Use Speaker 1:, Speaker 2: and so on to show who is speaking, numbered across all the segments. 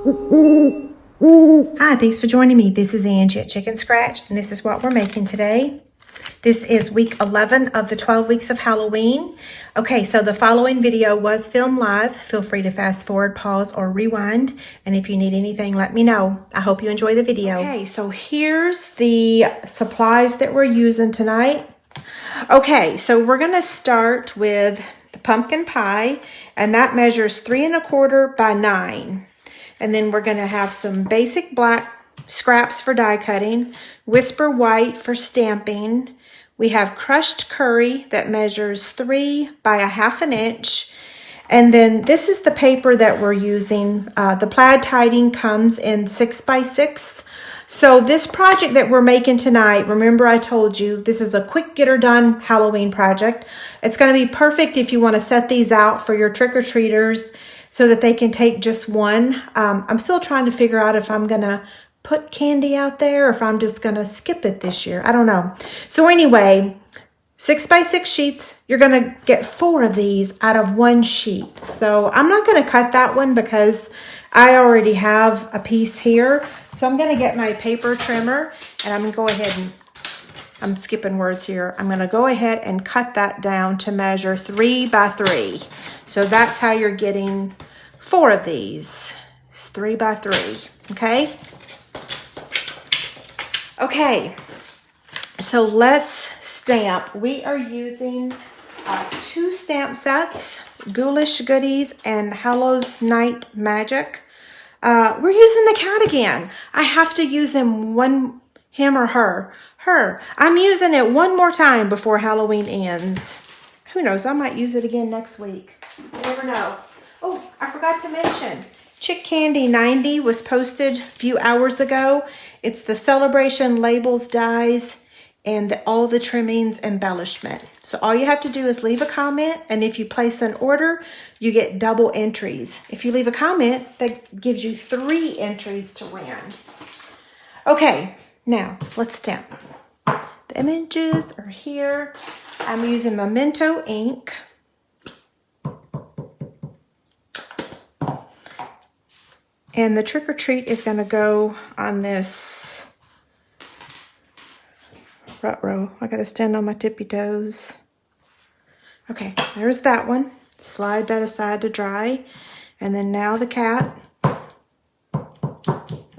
Speaker 1: Hi, thanks for joining me. This is Angie at ChicnScratch, and this is what we're making today. This is week 11 of the 12 weeks of Halloween. Okay, so the following video was filmed live. Feel free to fast forward, pause, or rewind. And if you need anything, let me know. I hope you enjoy the video. Okay, so here's the supplies that we're using tonight. Okay, so we're gonna start with the pumpkin pie, and that measures 3 1/4 by 9. And then we're gonna have some basic black scraps for die cutting, whisper white for stamping. We have crushed curry that measures 3 by 1/2 inch. And then this is the paper that we're using. The plaid tiding comes in 6 by 6. So this project that we're making tonight, remember I told you, this is a quick get her done Halloween project. It's gonna be perfect if you wanna set these out for your trick-or-treaters so that they can take just one. I'm still trying to figure out if I'm gonna put candy out there or if I'm just gonna skip it this year. I don't know. So anyway, 6 by 6 sheets, you're gonna get 4 of these out of 1 sheet. So I'm not gonna cut that one because I already have a piece here. So I'm gonna get my paper trimmer and I'm gonna go ahead and, I'm skipping words here. I'm gonna go ahead and cut that down to measure 3 by 3. So that's how you're getting 4 of these. It's 3 by 3, okay? Okay, so let's stamp. We are using 2 stamp sets, Ghoulish Goodies and Hallow's Night Magic. We're using the cat again. I have to use him or her. I'm using it one more time before Halloween ends. Who knows, I might use it again next week. You never know. Oh, I forgot to mention, Chick Candy 90 was posted a few hours ago. It's the celebration labels, dies, and all the trimmings embellishment. So all you have to do is leave a comment, and if you place an order, you get double entries. If you leave a comment, that gives you 3 entries to win. Okay, now let's stamp. The images are here. I'm using Memento ink. And the trick or treat is gonna go on this ruh-roh. I gotta stand on my tippy toes. Okay, there's that one. Slide that aside to dry. And then now the cat.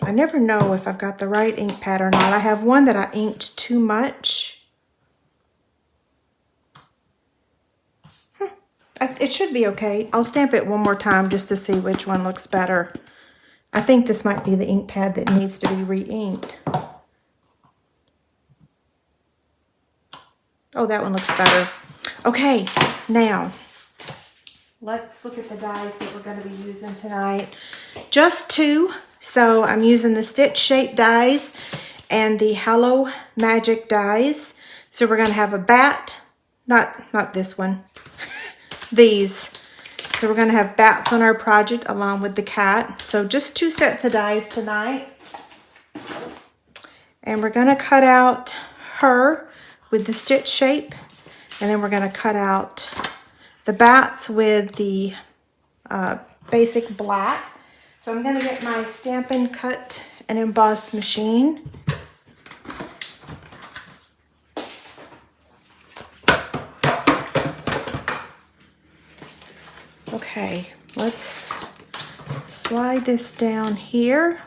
Speaker 1: I never know if I've got the right ink pad or not. I have one that I inked too much. It should be okay. I'll stamp it one more time just to see which one looks better. I think this might be the ink pad that needs to be re-inked. Oh, that one looks better. Okay, now let's look at the dies that we're going to be using tonight. Just 2. So I'm using the Stitch Shape dies and the Hallow Magic dies. So we're going to have a bat, not this one, these. So we're going to have bats on our project along with the cat. So just 2 sets of dies tonight. And we're going to cut out her with the Stitch Shape. And then we're going to cut out the bats with the basic black. So I'm going to get my Stampin' Cut and Emboss machine. Okay, let's slide this down here.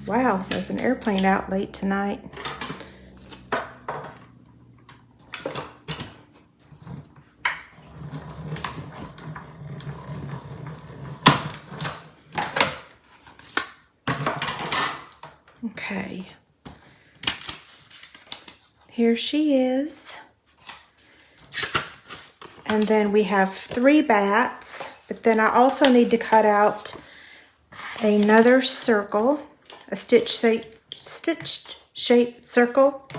Speaker 1: Wow, there's an airplane out late tonight. Okay, here she is. And then we have 3 bats, but then I also need to cut out another circle, a stitch shape circle.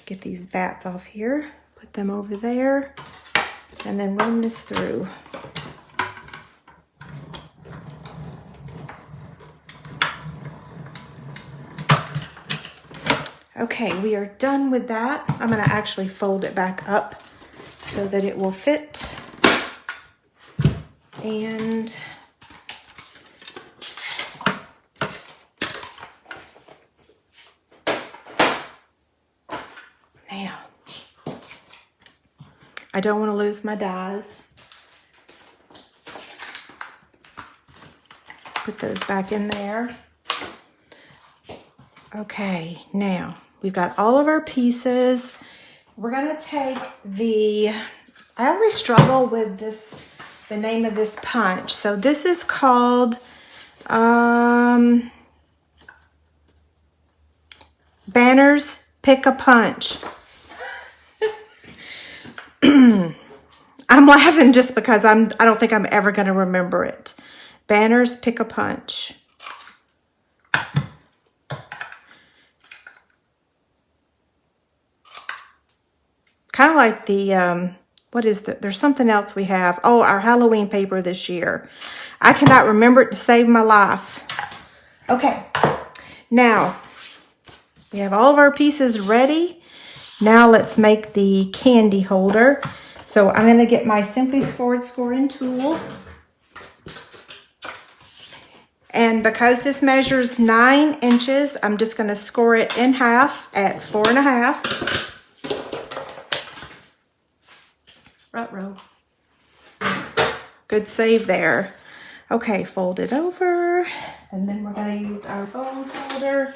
Speaker 1: Get these bats off here, put them over there, and then run this through. Okay, we are done with that. I'm going to actually fold it back up so that it will fit. And I don't want to lose my dies. Put those back in there. Okay, now we've got all of our pieces. We're gonna take I always struggle with this, the name of this punch. So this is called Banners Pick a Punch. I'm laughing just because I don't think I'm ever gonna remember it. Banners Pick a Punch. Kind of like the, what is that? There's something else we have. Oh, our Halloween paper this year. I cannot remember it to save my life. Okay, now we have all of our pieces ready. Now let's make the candy holder. So I'm going to get my Simply Scored scoring tool. And because this measures 9 inches, I'm just going to score it in half at 4.5. Ruh-roh. Good save there. Okay, fold it over. And then we're going to use our bone folder.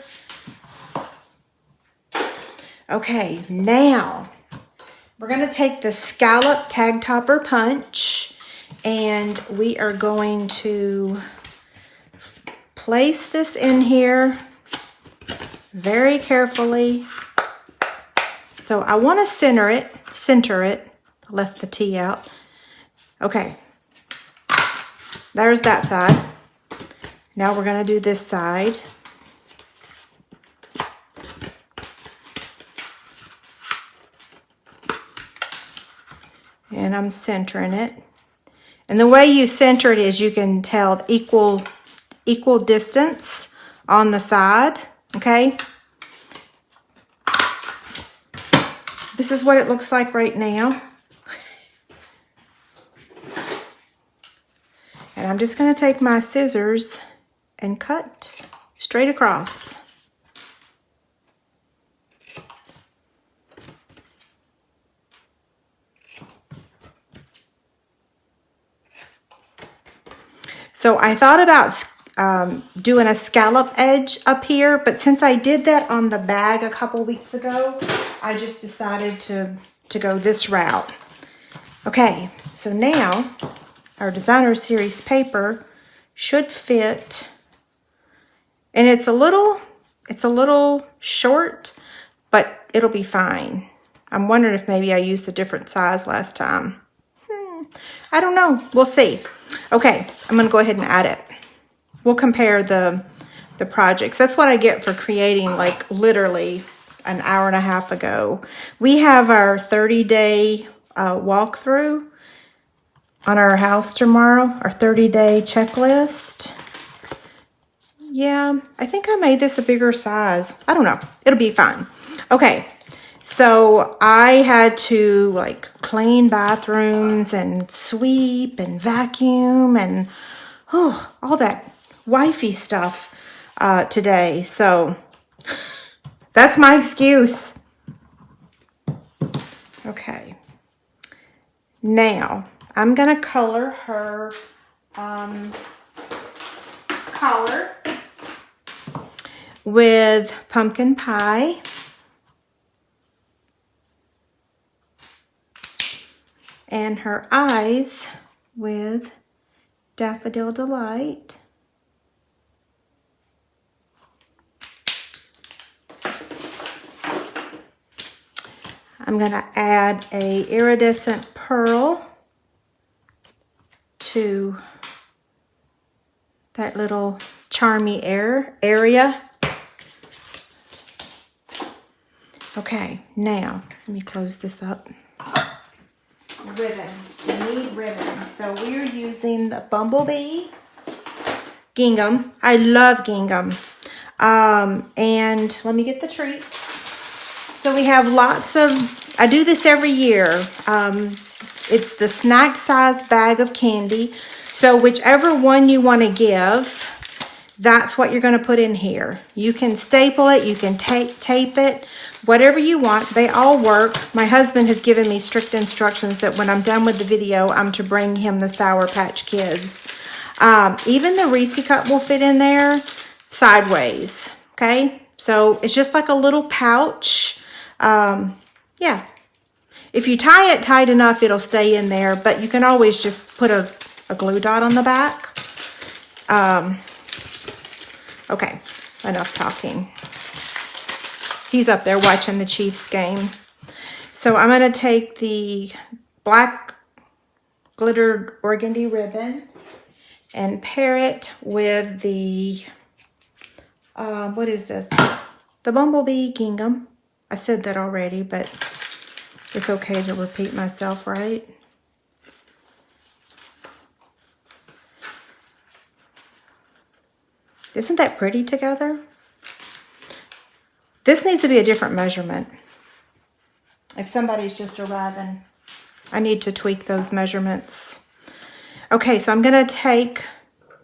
Speaker 1: Okay, now we're going to take the scallop tag topper punch and we are going to place this in here very carefully. So I want to center it. I left the T out. Okay, there's that side. Now we're going to do this side. And I'm centering it. And the way you center it is you can tell equal distance on the side, okay? This is what it looks like right now. And I'm just going to take my scissors and cut straight across. So I thought about doing a scallop edge up here, but since I did that on the bag a couple weeks ago, I just decided to go this route. Okay, so now our designer series paper should fit, and it's a little short, but it'll be fine. I'm wondering if maybe I used a different size last time. I don't know. We'll see. Okay, I'm going to go ahead and add it. We'll compare the projects. That's what I get for creating like literally an hour and a half ago. We have our 30-day walkthrough on our house tomorrow, our 30-day checklist. Yeah, I think I made this a bigger size. I don't know. It'll be fine. Okay. So I had to like clean bathrooms and sweep and vacuum and all that wifey stuff today. So that's my excuse. Okay. Now I'm going to color her collar with pumpkin pie. And her eyes with Daffodil Delight. I'm going to add a iridescent pearl to that little charmy area. Okay, now let me close this up. Ribbon. We need ribbon. So we're using the Bumblebee gingham. I love gingham. And let me get the treat. So we have lots of, I do this every year. It's the snack size bag of candy. So whichever one you want to give, that's what you're going to put in here. You can staple it, you can tape it, whatever you want. They all work. My husband has given me strict instructions that when I'm done with the video, I'm to bring him the Sour Patch Kids. Even the Reese cup will fit in there sideways, okay? So it's just like a little pouch. Yeah. If you tie it tight enough, it'll stay in there, but you can always just put a glue dot on the back. Okay, enough talking. He's up there watching the Chiefs game. So I'm going to take the black glittered organdy ribbon and pair it with the, what is this? The Bumblebee Gingham. I said that already, but it's okay to repeat myself, right? Isn't that pretty together? This needs to be a different measurement. If somebody's just arriving, I need to tweak those measurements. Okay, so I'm going to take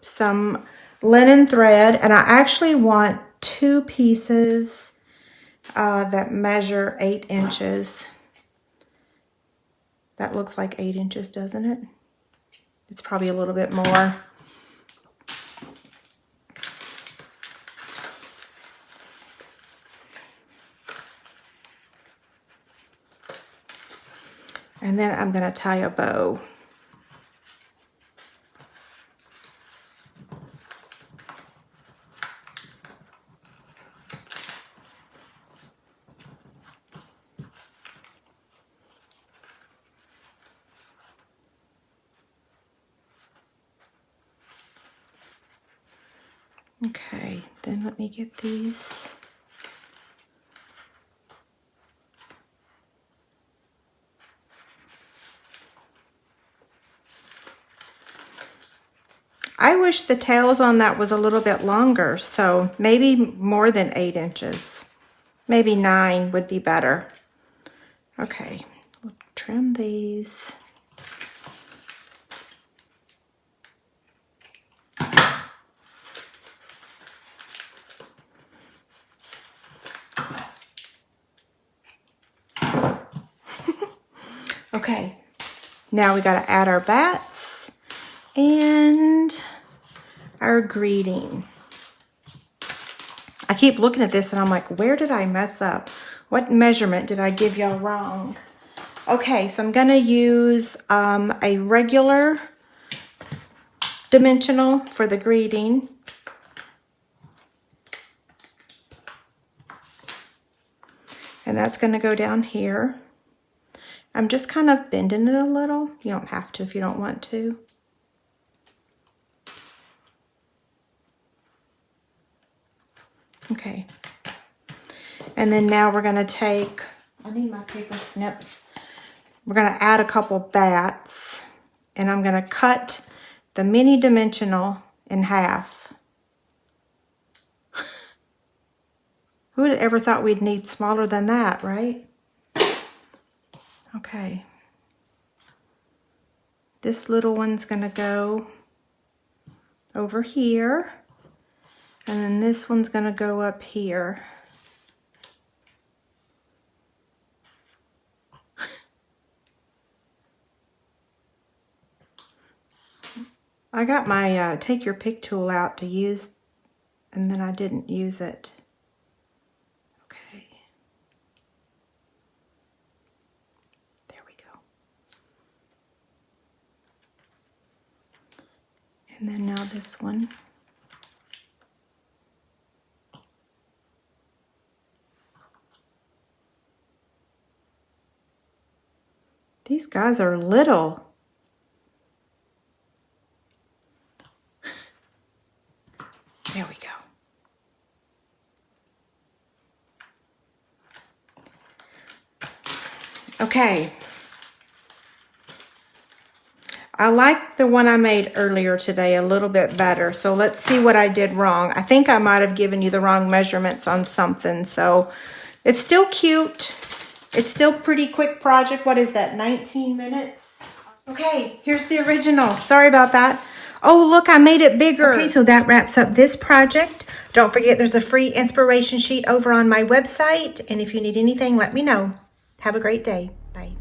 Speaker 1: some linen thread, and I actually want 2 pieces that measure 8 inches. That looks like 8 inches, doesn't it? It's probably a little bit more. And then I'm going to tie a bow. Okay, then let me get these. I wish the tails on that was a little bit longer, so maybe more than 8 inches. Maybe 9 would be better. Okay, we'll trim these. Okay, now we got to add our bats and our greeting. I keep looking at this and I'm like, where did I mess up? What measurement did I give y'all wrong? Okay, so I'm going to use a regular dimensional for the greeting. And that's going to go down here. I'm just kind of bending it a little. You don't have to if you don't want to. Okay. And then now we're going to take, I need my paper snips. We're going to add a couple bats. And I'm going to cut the mini dimensional in half. Who would have ever thought we'd need smaller than that, right? Okay. This little one's going to go over here. And then this one's going to go up here. I got my take your pick tool out to use, and then I didn't use it. Okay. There we go. And then now this one. These guys are little. There we go. Okay. I like the one I made earlier today a little bit better. So let's see what I did wrong. I think I might have given you the wrong measurements on something. So it's still cute. It's still pretty quick project. What is that, 19 minutes? Okay, here's the original. Sorry about that. Oh, look, I made it bigger. Okay, so that wraps up this project. Don't forget there's a free inspiration sheet over on my website. And if you need anything, let me know. Have a great day. Bye.